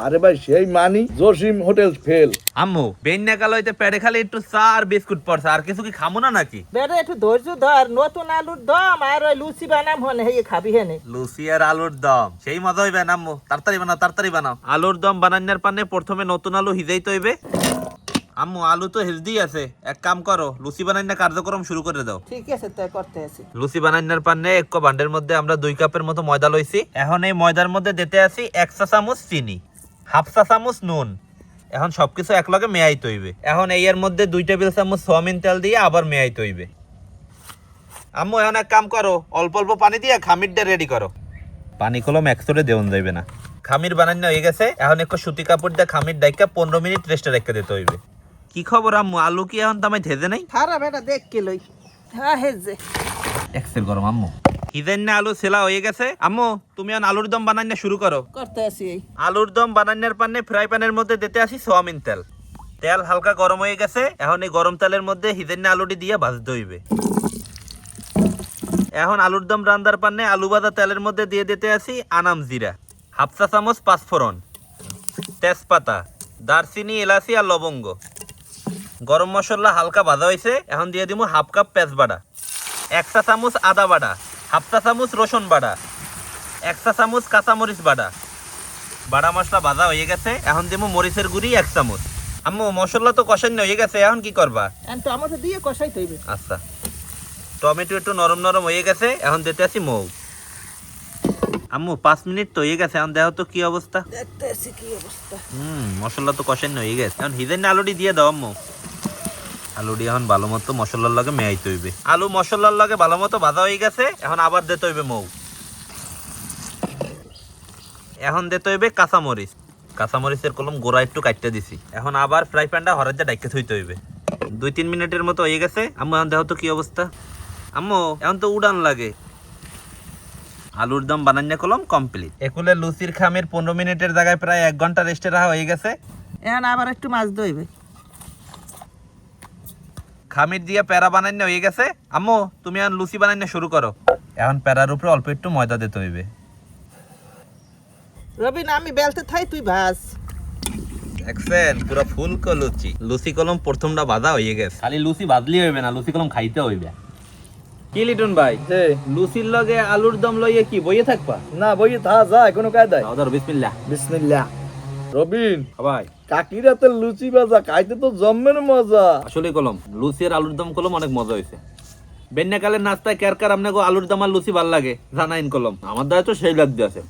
আরে ভাই সেই মানি জসিম হোটেল ফেল। আম্মু বেন্যা কাল হইতে পেটে খালি একটু চা আর বিস্কুট পড়ছে, আর কিছু কি খামো না নাকি? বেটা একটু ধৈর্য ধর, নতুন আলুর দম আর ওই লুচি বানাম হনে হে খাবি হেনে। লুচি আর আলুর দম সেই মজা হইবে না আম্মু। তাড়াতাড়ি বানাও, তাড়াতাড়ি বানাও। আলুর দম বানানোর পানে প্রথমে নতুন আলু হিজাইতে হইবে। আম্মু আলু তো হেলদি আছে, এক কাম করো লুচি বানানোর কার্যক্রম শুরু করে দাও। ঠিক আছে তাই করতে আছি। লুচি বানানোর পানে এক ভান্ডের মধ্যে আমরা 2 কাপের মতো ময়দা লইছি। এখন এই ময়দার মধ্যে দিতে আছি 1 চা চামচ চিনি, 1/2 চা চামচ নুন। এখন সবকিছু একলগে মেয়াইতে হইবে। এখন এই এর মধ্যে 2 টেবিল চামচ সয়াবিন তেল দিয়ে আবার মেয়াইতে হইবে। আম্মু এখন এক কাম করো, অল্প অল্প পানি দিয়ে খামিরটা রেডি করো। পানি কলম একসরে দেওয়া যাবে না। খামির বানানো হয়ে গেছে, এখন একটু সুতি কাপড় দিয়ে খামির ডাইকা 15 মিনিট রেস্টে রেখে দিতে হইবে। কি খবর আম্মু, আলু কি এখন তামাই থেজে নাই? খারা বেটা দেখ কে লই। হ্যাঁ হে যে এক্সেল গরম আম্মু। হিজেন না আলু সেলা হয়ে গেছে। আম্মু তুমি এখন আলুর দম বানানো শুরু করো। করতে আছি এই। আলুর দম বানানোর পানে ফ্রাই প্যানের মধ্যে দিতে আসি সয়াবিন তেল। তেল হালকা গরম হয়ে গেছে, এখন এই গরম তেলের মধ্যে হিজেন না আলুটি দিয়ে ভাজতে হইবে। এখন আলুর দম রান্দার পানে আলু ভাজা তেলের মধ্যে দিয়ে দিতে আসি আনাম জিরা, 1/2 চা চামচ পাঁচফোড়ন, তেজপাতা, দারচিনি, এলাচি আর লবঙ্গ। গরম মশলা হালকা ভাজা হয়েছে, এখন দিয়ে দিব 1/2 কাপ পেঁয়াজ বাটা, 1 চা চামচ আদা বাটা, 1/2 চা চামচ রসুন বাটা, 1 চা চামচ কাঁচামরিচ বাটা। বাটা মশলা ভাজা হয়ে গেছে, এখন দিব মরিচের গুঁড়ি 1 চামচ। আম্মু মশলা তো কষানো হয়ে গেছে, এখন কি করবা? আর টমেটো দিয়ে কষাই হইবে। আচ্ছা, টমেটো একটু নরম নরম হয়ে গেছে, এখন দিতে আসি মৌ। আম্মু 5 মিনিট তো হয়ে গেছে, এখন দেখো তো কি অবস্থা। দেখতে আছি কি অবস্থা। মশলা তো কষানো হয়ে গেছে, এখন হিজেন আলুটি দিয়ে দাও আম্মু। আলুটি এখন ভালো মতো মশলার লগে মেয়াইতে হইবে। আলু মশলার লগে ভালো মতো ভাজা হয়ে গেছে, এখন আবার দিতে হইবে মৌ। এখন দিতে হইবে কাঁচামরিচ। কাঁচামরিচের কলম গোড়া একটু কাটতে দিছি। এখন আবার ফ্রাই প্যানটা হরাইতে ডাইকে থইতে হইবে। 2-3 মিনিটের মতো হয়ে গেছে। আম্মু এখন দেখো তো কি অবস্থা। আম্মু এখন তো উড়ান লাগে। আলুর দম বানান্য কলম কমপ্লিট। একুলে লুচির খামের 15 মিনিটের জায়গায় প্রায় 1 ঘন্টা রেস্টে রাখা হয়ে গেছে। এখন আবার একটু মাছ দইবে। খামির দিয়ে প্যারা বানান্য হয়ে গেছে। আম্মু তুমি এখন লুচি বানান্য শুরু করো। এখন প্যারার উপরে অল্প একটু ময়দা দিতে হইবে। রবিন আমি বেলতে থাই তুই ভাজ। দেখছেন পুরো ফুল কো লুচি। লুচি কলম প্রথমটা ভাজা হয়ে গেছে, খালি লুচি ভাজলি হইবে না, লুচি কলম খাইতে হইবে। কি লিটন ভাই, যে লুচির লগে আলুর দম লইয়ে কি বইয়ে থাকবা? না বইয়ে থা যায় কোনো কায়দায়। দাও বিসমিল্লাহ। বিসমিল্লাহ। রবিন ভাই কাকির হাতের লুচি ভাজা খাইতে তো জম্মের মজা। আসলে কলম লুচি আর আলুর দম কলম অনেক মজা হয়েছে। বেন্যাকালের নাস্তায় কার কার আপনাকে আলুর দম আর লুচি ভাল লাগে জানাইন কলম, আমার দ্বারা তো সেই লাগতে আছে।